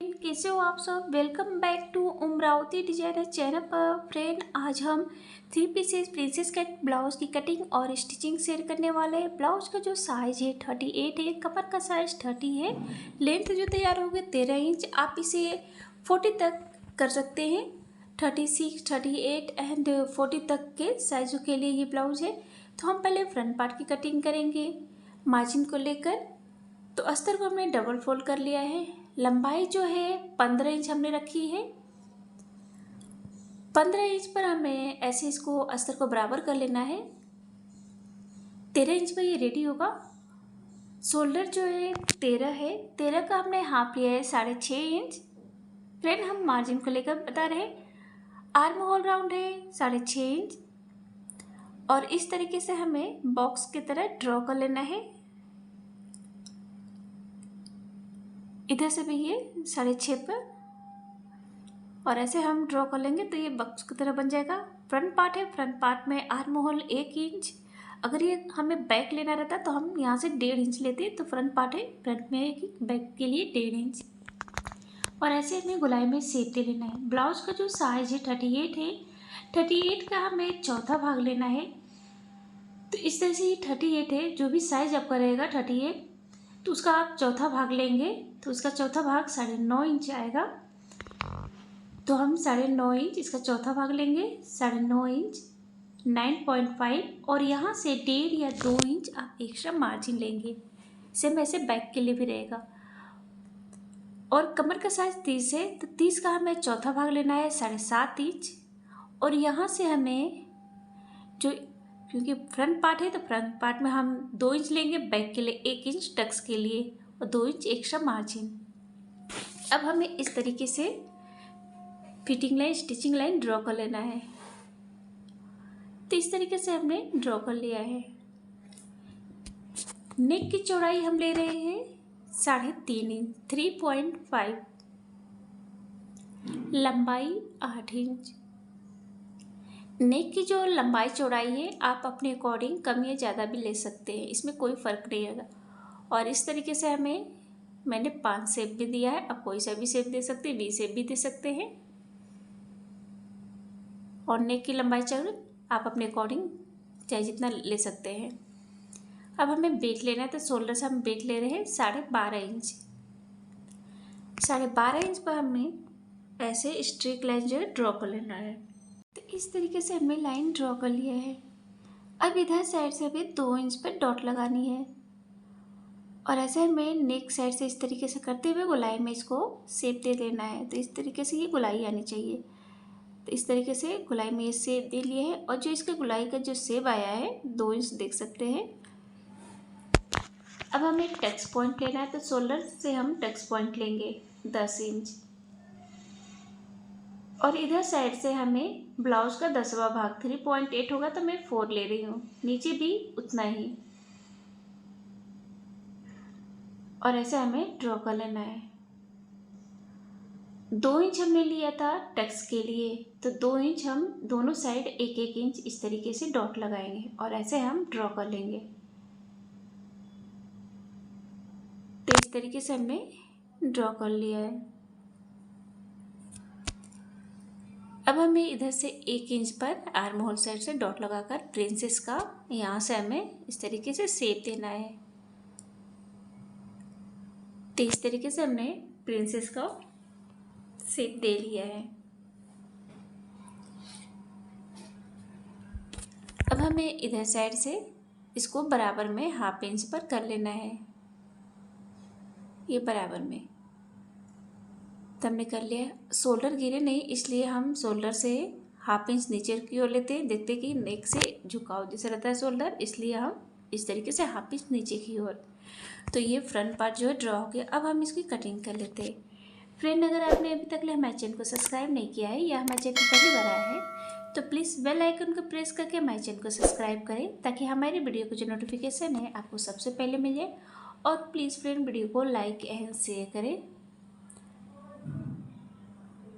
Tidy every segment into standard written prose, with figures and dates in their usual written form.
कैसे हो आप सब। Welcome back to Umravati designer channel पर। फ्रेंड, आज हम 3 पीसेस प्रिंसेस कट ब्लाउज की कटिंग और स्टिचिंग शेयर करने वाले हैं। ब्लाउज का जो साइज है 38 है, कमर का साइज 30 है, लेंथ जो तैयार होगी 13 इंच। आप इसे 40 तक कर सकते हैं। 36, 38 एंड 40 तक के साइजों के लिए ये ब्लाउज है। तो हम पहले फ्रंट पार्ट की कटिंग करेंगे मार्जिन को लेकर। तो अस्तर को हमने डबल फोल्ड कर लिया है। लंबाई जो है 15 इंच हमने रखी है। 15 इंच पर हमें ऐसे इसको अस्तर को बराबर कर लेना है। 13 इंच पर ये रेडी होगा। शोल्डर जो है 13 है, 13 का हमने हाफ लिया है 6.5 इंच। फ्रेंड, हम मार्जिन को लेकर बता रहे हैं। आर्म होल राउंड है 6.5 इंच और इस तरीके से हमें बॉक्स की तरह ड्रॉ कर लेना है। इधर से भी ये 6.5 पर और ऐसे हम ड्रॉ कर लेंगे तो ये बॉक्स की तरह बन जाएगा। फ्रंट पार्ट है, फ्रंट पार्ट में आर्म होल 1 इंच। अगर ये हमें बैक लेना रहता तो हम यहाँ से 1.5 इंच लेते। तो फ्रंट पार्ट है, फ्रंट में 1 इंच, बैक के लिए 1.5 इंच। और ऐसे हमें गोलाई में शेप दे लेना है। ब्लाउज का जो साइज है 38 है, 38 का हमें चौथा भाग लेना है। तो इस तरह से ये 38 है, जो भी साइज आपका रहेगा 38, तो उसका आप चौथा भाग लेंगे तो उसका चौथा भाग 9.5 इंच आएगा। तो हम 9.5 इंच इसका चौथा भाग लेंगे, 9.5 इंच 9.5 और यहाँ से 1.5 या 2 इंच आप एक्स्ट्रा मार्जिन लेंगे। सेम ऐसे बैक के लिए भी रहेगा। और कमर का साइज 30 है, तो 30 का हमें चौथा भाग लेना है 7.5 इंच। और यहाँ से हमें जो, क्योंकि फ्रंट पार्ट है तो फ्रंट पार्ट में हम 2 इंच लेंगे, बैक के लिए 1 इंच टक्स के लिए और 2 इंच एक्स्ट्रा मार्जिन। अब हमें इस तरीके से fitting line, stitching line draw कर लेना है। तो इस तरीके से हमने ड्रॉ कर लिया है। नेक की चौड़ाई हम ले रहे हैं 3.5 इंच, 3.5। लंबाई 8 इंच। नेक की जो लंबाई चौड़ाई है आप अपने अकॉर्डिंग कम या ज़्यादा भी ले सकते हैं, इसमें कोई फ़र्क नहीं आएगा। और इस तरीके से मैंने 5 शेप भी दिया है। आप कोई सा भी शेप दे सकते हैं, वी शेप भी दे सकते हैं। और नेक की लंबाई चौड़ाई आप अपने अकॉर्डिंग चाहे जितना ले सकते हैं। अब हमें बेल्ट लेना है, तो शोल्डर से हम बेल्ट ले रहे हैं 12.5 इंच। 12.5 इंच पर हमें ऐसे स्ट्रेट लाइन जो है ड्रॉ कर लेना है। तो इस तरीके से हमने लाइन ड्रॉ कर लिया है। अब इधर साइड से हमें 2 इंच पर डॉट लगानी है और ऐसे हमें नेक साइड से इस तरीके से करते हुए गोलाई में इसको शेप दे देना है। तो इस तरीके से ये गोलाई आनी चाहिए। तो इस तरीके से गोलाई में ये शेप दे लिए है। और जो इसके गोलाई का जो शेप आया है 2 इंच देख सकते हैं। अब हमें टक्स पॉइंट लेना है, तो शोल्डर से हम टक्स पॉइंट लेंगे 10 इंच। और इधर साइड से हमें ब्लाउज का 10वां भाग 3.8 होगा, तो मैं 4 ले रही हूँ। नीचे भी उतना ही। और ऐसे हमें ड्रॉ कर लेना है। 2 इंच हमने लिया था टक्स के लिए, तो 2 इंच हम दोनों साइड 1-1 इंच इस तरीके से डॉट लगाएंगे और ऐसे हम ड्रॉ कर लेंगे। तो इस तरीके से हमने ड्रॉ कर लिया है। अब हमें इधर से 1 इंच पर आर्म होल साइड से डॉट लगाकर प्रिंसेस का यहाँ से हमें इस तरीके से शेप देना है। तो इस तरीके से हमने प्रिंसेस का शेप दे लिया है। अब हमें इधर साइड से इसको बराबर में 1/2 इंच पर कर लेना है, ये बराबर में। तो हमने कर लिया। शोल्डर गिरे नहीं, इसलिए हम शोल्डर से 1/2 इंच नीचे की ओर लेते हैं। देखते कि नेक से झुकाव जैसे रहता है शोल्डर, इसलिए हम इस तरीके से 1/2 इंच नीचे की ओर। तो ये फ्रंट पार्ट जो है ड्रॉ हो गया। अब हम इसकी कटिंग कर लेते हैं। फ्रेंड, अगर आपने अभी तक हमारे चैनल को सब्सक्राइब नहीं किया है या हमारे चैनल पहली बार आया है, तो प्लीज़ बेल आइकन को प्रेस करके हमारे चैनल को सब्सक्राइब करें, ताकि हमारी वीडियो को जो नोटिफिकेशन है आपको सबसे पहले मिले। और प्लीज़ फ्रेंड, वीडियो को लाइक एंड शेयर करें।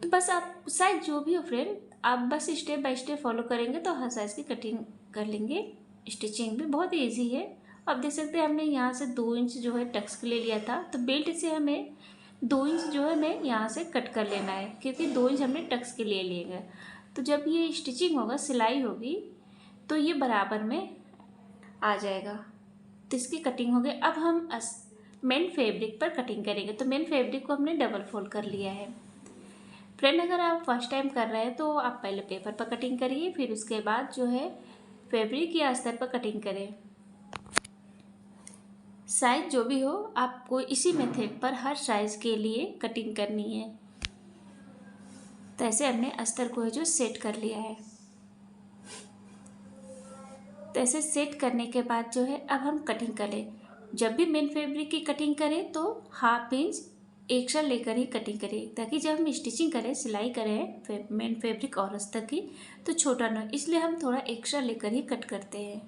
तो बस आप साइज जो भी हो फ्रेंड, आप बस स्टेप बाय स्टेप फॉलो करेंगे तो हर साइज़ की कटिंग कर लेंगे। स्टिचिंग भी बहुत ईजी है। अब देख सकते हैं हमने यहाँ से 2 इंच जो है टक्स के लिए लिया था, तो बेल्ट से हमें 2 इंच जो है हमें यहाँ से कट कर लेना है, क्योंकि 2 इंच हमने टक्स के लिए लेंगे। तो जब ये स्टिचिंग होगा, सिलाई होगी, तो ये बराबर में आ जाएगा। तो इसकी कटिंग हो गई। अब हम मेन फैब्रिक पर कटिंग करेंगे। तो मेन फैब्रिक को हमने डबल फोल्ड कर लिया है। फ्रेंड, अगर आप फर्स्ट टाइम कर रहे हैं तो आप पहले पेपर पर कटिंग करिए, फिर उसके बाद जो है फैब्रिक या अस्तर पर कटिंग करें। साइज जो भी हो, आपको इसी मेथड पर हर साइज के लिए कटिंग करनी है। तो ऐसे हमने अस्तर को है जो सेट कर लिया है। तो ऐसे सेट करने के बाद जो है अब हम कटिंग करें। जब भी मेन फैब्रिक की कटिंग करें तो हाफ इंच एक्स्ट्रा लेकर ही कटिंग करें, ताकि जब हम स्टिचिंग करें, सिलाई करें मेन फैब्रिक और अस्तर की, तो छोटा ना, इसलिए हम थोड़ा एक्स्ट्रा लेकर ही कट करते हैं।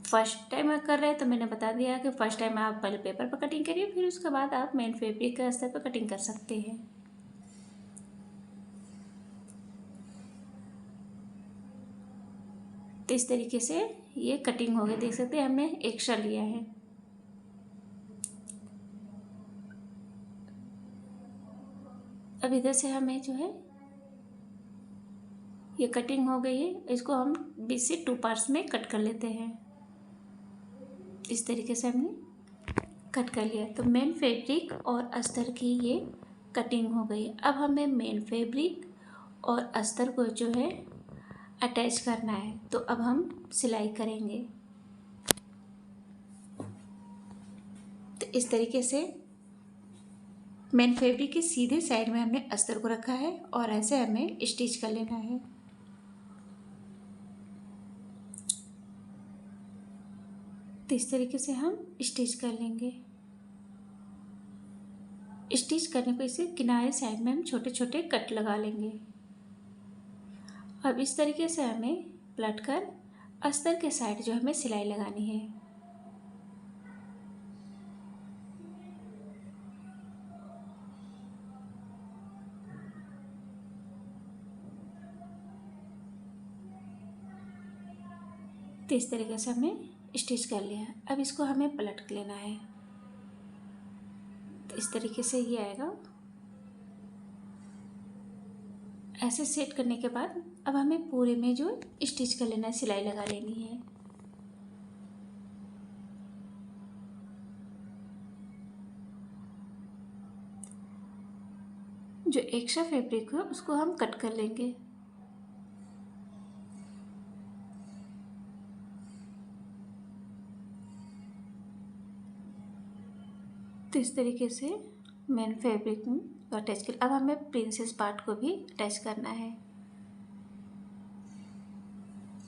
फर्स्ट टाइम कर रहे हैं तो मैंने बता दिया कि फर्स्ट टाइम आप पहले पेपर पर कटिंग करिए, फिर उसके बाद आप मेन फैब्रिक के अस्तर पर कटिंग कर सकते हैं। तो इस तरीके से ये कटिंग हो गई, देख सकते हैं हमने एक्स्ट्रा लिया है। अब इधर से हमें जो है ये कटिंग हो गई है, इसको हम बीच से 2 पार्ट्स में कट कर लेते हैं। इस तरीके से हमने कट कर लिया। तो मेन फैब्रिक और अस्तर की ये कटिंग हो गई। अब हमें मेन फैब्रिक और अस्तर को जो है अटैच करना है। तो अब हम सिलाई करेंगे। तो इस तरीके से मेन फैब्रिक के सीधे साइड में हमने अस्तर को रखा है और ऐसे हमें स्टिच कर लेना है। तो इस तरीके से हम स्टिच कर लेंगे। स्टिच करने को इसे किनारे साइड में हम छोटे छोटे कट लगा लेंगे। अब इस तरीके से हमें पलट कर अस्तर के साइड जो हमें सिलाई लगानी है। तो इस तरीके से हमने स्टिच कर लिया। अब इसको हमें पलट लेना है। तो इस तरीके से ये आएगा। ऐसे सेट करने के बाद अब हमें पूरे में जो स्टिच कर लेना है, सिलाई लगा लेनी है। जो एक्स्ट्रा फैब्रिक है उसको हम कट कर लेंगे। तो इस तरीके से मेन फैब्रिक में अटैच कर। अब हमें प्रिंसेस पार्ट को भी अटैच करना है।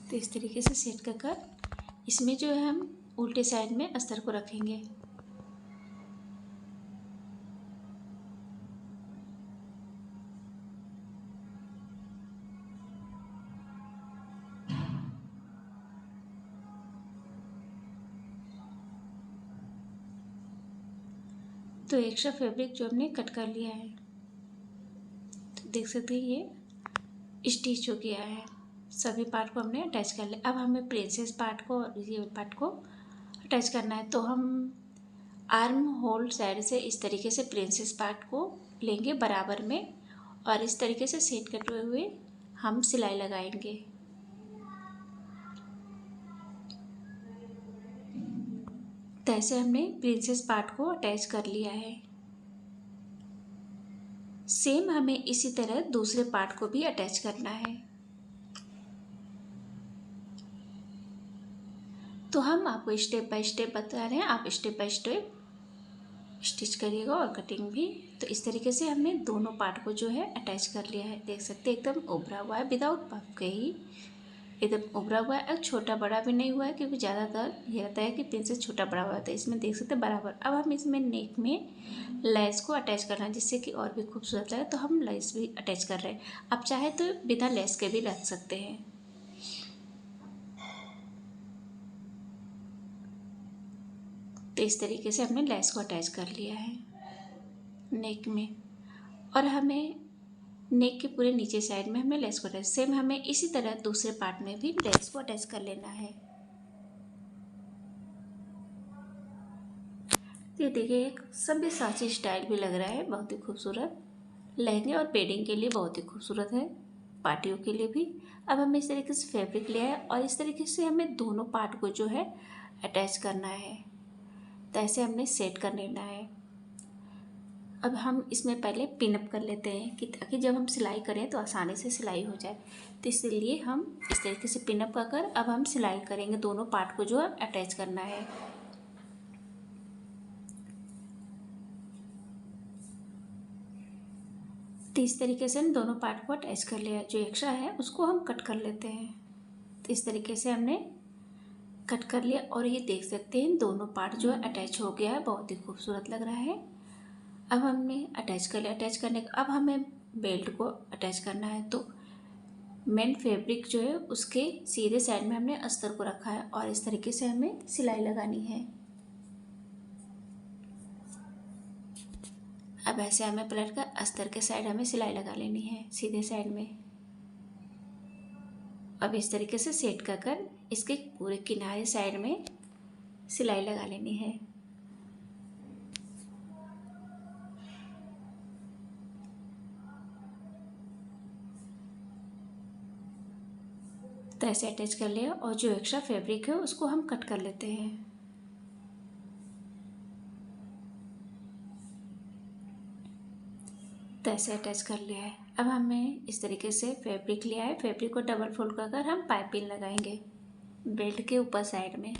तो इस तरीके से सेट कर कर इसमें जो है हम उल्टे साइड में अस्तर को रखेंगे। तो एक्स्ट्रा फैब्रिक जो हमने कट कर लिया है, तो देख सकते हैं ये स्टिच हो गया है। सभी पार्ट को हमने अटैच कर लिया। अब हमें प्रिंसेस पार्ट को और ये पार्ट को अटैच करना है। तो हम आर्म होल साइड से इस तरीके से प्रिंसेस पार्ट को लेंगे बराबर में, और इस तरीके से सेट करते हुए हम सिलाई लगाएंगे। तो ऐसे हमने प्रिंसेस पार्ट को अटैच कर लिया है। सेम हमें इसी तरह दूसरे पार्ट को भी अटैच करना है। तो हम आपको स्टेप बाय स्टेप बता रहे हैं, आप स्टेप बाय स्टेप स्टिच करिएगा और कटिंग भी। तो इस तरीके से हमने दोनों पार्ट को जो है अटैच कर लिया है। देख सकते हैं एकदम उभरा हुआ है, विदाउट पफ के ही एकदम उभरा हुआ है। अब छोटा बड़ा भी नहीं हुआ है, क्योंकि ज़्यादातर ये रहता है कि प्रिंसेस छोटा बड़ा हुआ था। इसमें देख सकते हैं बराबर। अब हम इसमें नेक में लेस को अटैच करना है, जिससे कि और भी खूबसूरत लगे। तो हम लेस भी अटैच कर रहे हैं। आप चाहे तो बिना लेस के भी रख सकते हैं। तो इस तरीके से हमने लेस को अटैच कर लिया है नेक में, और हमें नेक के पूरे नीचे साइड में हमें लेस को अटैच, सेम हमें इसी तरह दूसरे पार्ट में भी लेस को अटैच कर लेना है। ये देखिए एक सब्यसाची स्टाइल भी लग रहा है, बहुत ही खूबसूरत। लहंगे और वेडिंग के लिए बहुत ही खूबसूरत है, पार्टियों के लिए भी। अब हमें इस तरीके से फैब्रिक लिया है और इस तरीके से हमें दोनों पार्ट को जो है अटैच करना है। तो ऐसे हमने सेट कर लेना है। अब हम इसमें पहले पिनअप कर लेते हैं कि ताकि जब हम सिलाई करें तो आसानी से सिलाई हो जाए। तो इसलिए हम इस तरीके से पिनअप कर अब हम सिलाई करेंगे, दोनों पार्ट को जो है अटैच करना है। तो इस तरीके से हम दोनों पार्ट को अटैच कर लिया। जो एक्स्ट्रा है उसको हम कट कर लेते हैं। तो इस तरीके से हमने कट कर लिया और ये देख सकते हैं दोनों पार्ट जो है अटैच हो गया है, बहुत ही खूबसूरत लग रहा है। अब हमने अटैच कर लिया। अटैच करने के अब हमें बेल्ट को अटैच करना है। तो मेन फैब्रिक जो है उसके सीधे साइड में हमने अस्तर को रखा है और इस तरीके से हमें सिलाई लगानी है। अब ऐसे हमें पलट कर अस्तर के साइड हमें सिलाई लगा लेनी है सीधे साइड में। अब इस तरीके से सेट कर इसके पूरे किनारे साइड में सिलाई लगा लेनी है। तो ऐसे अटैच कर लिया और जो एक्स्ट्रा फैब्रिक है उसको हम कट कर लेते हैं। तो ऐसे अटैच कर लिया है। अब हमें इस तरीके से फैब्रिक लिया है, फैब्रिक को डबल फोल्ड कर हम पाइपिंग लगाएंगे बेल्ट के ऊपर साइड में।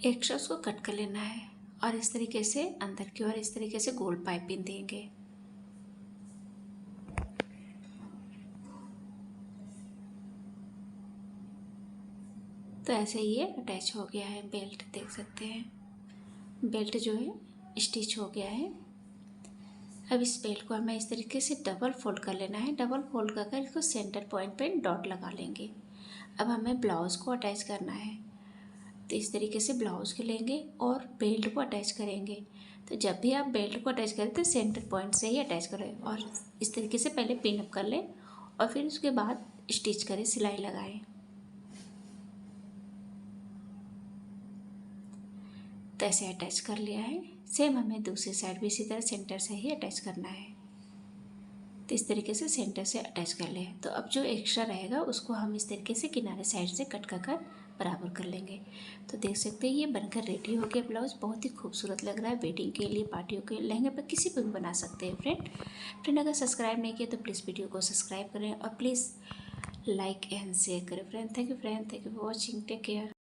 एक्स्ट्रा उसको कट कर लेना है और इस तरीके से अंदर की ओर इस तरीके से गोल पाइपिंग देंगे। तो ऐसे ये अटैच हो गया है बेल्ट, देख सकते हैं बेल्ट जो है स्टिच हो गया है। अब इस बेल्ट को हमें इस तरीके से डबल फोल्ड कर लेना है। डबल फोल्ड कर इसको सेंटर पॉइंट पे डॉट लगा लेंगे। अब हमें ब्लाउज़ को अटैच करना है। तो इस तरीके से ब्लाउज़ को लेंगे और बेल्ट को अटैच करेंगे। तो जब भी आप बेल्ट को अटैच करें तो सेंटर पॉइंट से ही अटैच करें और इस तरीके से पहले पिन अप कर लें और फिर उसके बाद स्टिच करें, सिलाई लगाएं। तो ऐसे अटैच कर लिया है। सेम हमें दूसरी साइड भी इसी तरह सेंटर से ही अटैच करना है। तो इस तरीके से सेंटर से अटैच कर लें। तो अब जो एक्स्ट्रा रहेगा उसको हम इस तरीके से किनारे साइड से कट कर बराबर कर लेंगे। तो देख सकते हैं ये बनकर रेडी हो गया ब्लाउज़, बहुत ही खूबसूरत लग रहा है। वेडिंग के लिए, पार्टियों के लहंगे पर किसी पर भी बना सकते हैं फ्रेंड अगर सब्सक्राइब नहीं किया तो प्लीज़ वीडियो को सब्सक्राइब करें और प्लीज़ लाइक एंड शेयर करें friend. Thank you for watching, take care.